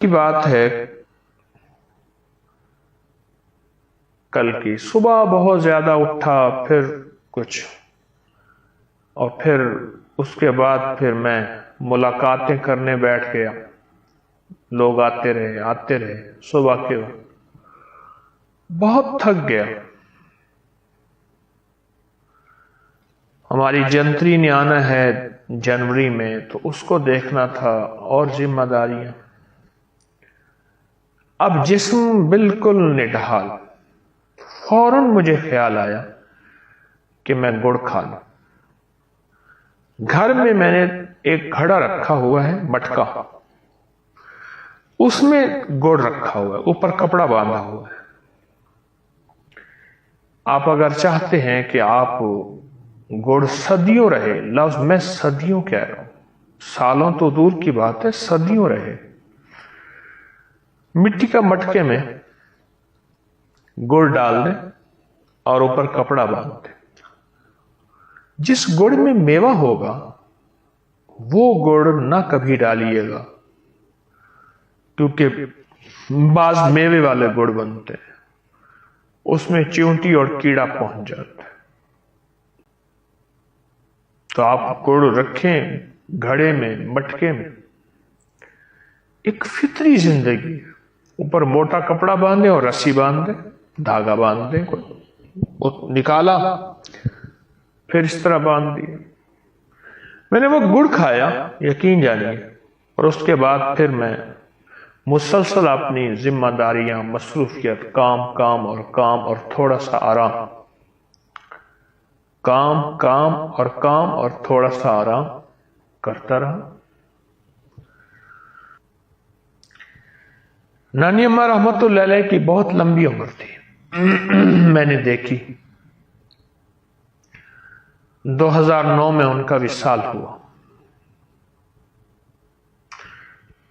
کی بات ہے کل کی صبح بہت زیادہ اٹھا، پھر کچھ، اور پھر اس کے بعد پھر میں ملاقاتیں کرنے بیٹھ گیا. لوگ آتے رہے صبح کے وقت. بہت تھک گیا. ہماری جنتری نے آنا ہے جنوری میں، تو اس کو دیکھنا تھا اور ذمہ داریاں. اب جسم بالکل نڈھال. فوراً مجھے خیال آیا کہ میں گڑ کھا لوں. گھر میں نے ایک گھڑا رکھا ہوا ہے، مٹکا، اس میں گڑ رکھا ہوا ہے، اوپر کپڑا باندھا ہوا ہے. آپ اگر چاہتے ہیں کہ آپ گڑ صدیوں رہے، لفظ میں صدیوں کہہ رہا ہوں، سالوں تو دور کی بات ہے، صدیوں رہے، مٹی کا مٹکے میں گڑ ڈال دیں اور اوپر کپڑا باندھ دیں. جس گڑ میں میوہ ہوگا وہ گڑ نہ کبھی ڈالیے گا، کیونکہ بعض میوے والے گڑ بنتے ہیں، اس میں چیونٹی اور کیڑا پہنچ جاتا ہے. تو آپ گڑ رکھیں گھڑے میں، مٹکے میں. ایک فطری زندگی، اوپر موٹا کپڑا باندھے اور رسی باندھ دیں، دھاگا باندھ دیں، نکالا پھر اس طرح باندھ دیا. میں نے وہ گڑ کھایا، یقین جانیے، اور اس کے بعد پھر میں مسلسل اپنی ذمہ داریاں، مصروفیت، کام اور تھوڑا سا آرام، کام اور تھوڑا سا آرام کرتا رہا. نانی اماں رحمت اللہ علیہ کی بہت لمبی عمر تھی. میں نے دیکھی 2009 میں ان کا وصال ہوا.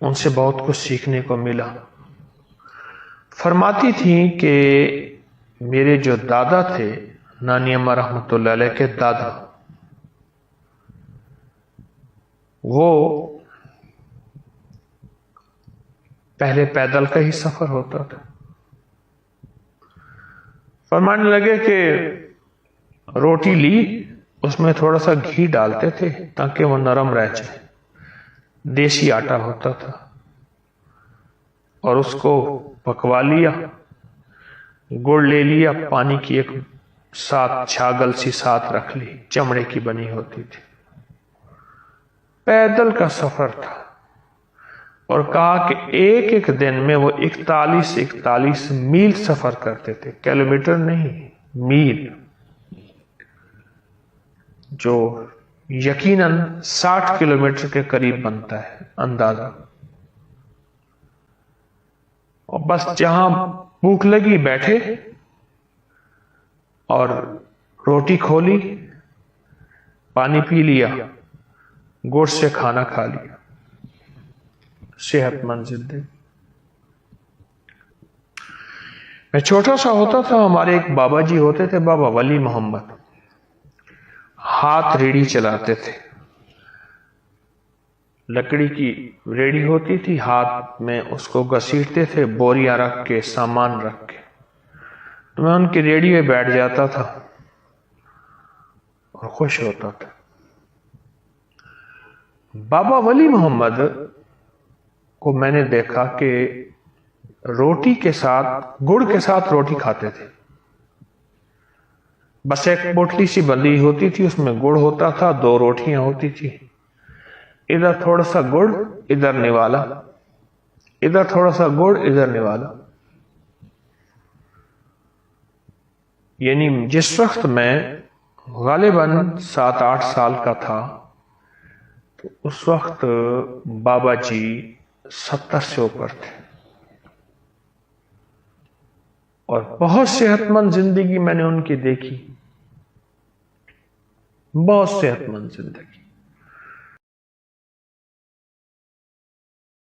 ان سے بہت کچھ سیکھنے کو ملا. فرماتی تھیں کہ میرے جو دادا تھے، نانی اماں رحمت اللہ علیہ کے دادا، وہ پہلے پیدل کا ہی سفر ہوتا تھا. فرمانے لگے کہ روٹی لی، اس میں تھوڑا سا گھی ڈالتے تھے تاکہ وہ نرم رہ جائے. دیسی آٹا ہوتا تھا، اور اس کو پکوا لیا. گڑ لے لیا، پانی کی ایک ساتھ چھاگل سی ساتھ رکھ لی، چمڑے کی بنی ہوتی تھی. پیدل کا سفر تھا، اور کہا کہ ایک دن میں وہ 41 میل سفر کرتے تھے، کلومیٹر نہیں، میل، جو یقیناً 60 کلومیٹر کے قریب بنتا ہے اندازہ. اور بس جہاں بھوک لگی بیٹھے اور روٹی کھولی، پانی پی لیا، گوڑ سے کھانا کھا لیا. صحت مند زندگی. میں چھوٹا سا ہوتا تھا، ہمارے ایک بابا جی ہوتے تھے، بابا ولی محمد، ہاتھ ریڑھی چلاتے تھے. لکڑی کی ریڑھی ہوتی تھی، ہاتھ میں اس کو گھسیٹتے تھے، بوریاں رکھ کے، سامان رکھ کے. تو میں ان کی ریڑھی میں بیٹھ جاتا تھا اور خوش ہوتا تھا. بابا ولی محمد کو میں نے دیکھا کہ روٹی کے ساتھ، گڑ کے ساتھ روٹی کھاتے تھے. بس ایک پوٹلی سی بندی ہوتی تھی، اس میں گڑ ہوتا تھا، 2 روٹیاں ہوتی تھی، ادھر تھوڑا سا گڑ، ادھر نوالا، ادھر تھوڑا سا گڑ، ادھر نوالا. یعنی جس وقت میں غالباً 7-8 سال کا تھا، تو اس وقت بابا جی 70 سے اوپر تھے، اور بہت صحت مند زندگی میں نے ان کی دیکھی، بہت صحت مند زندگی.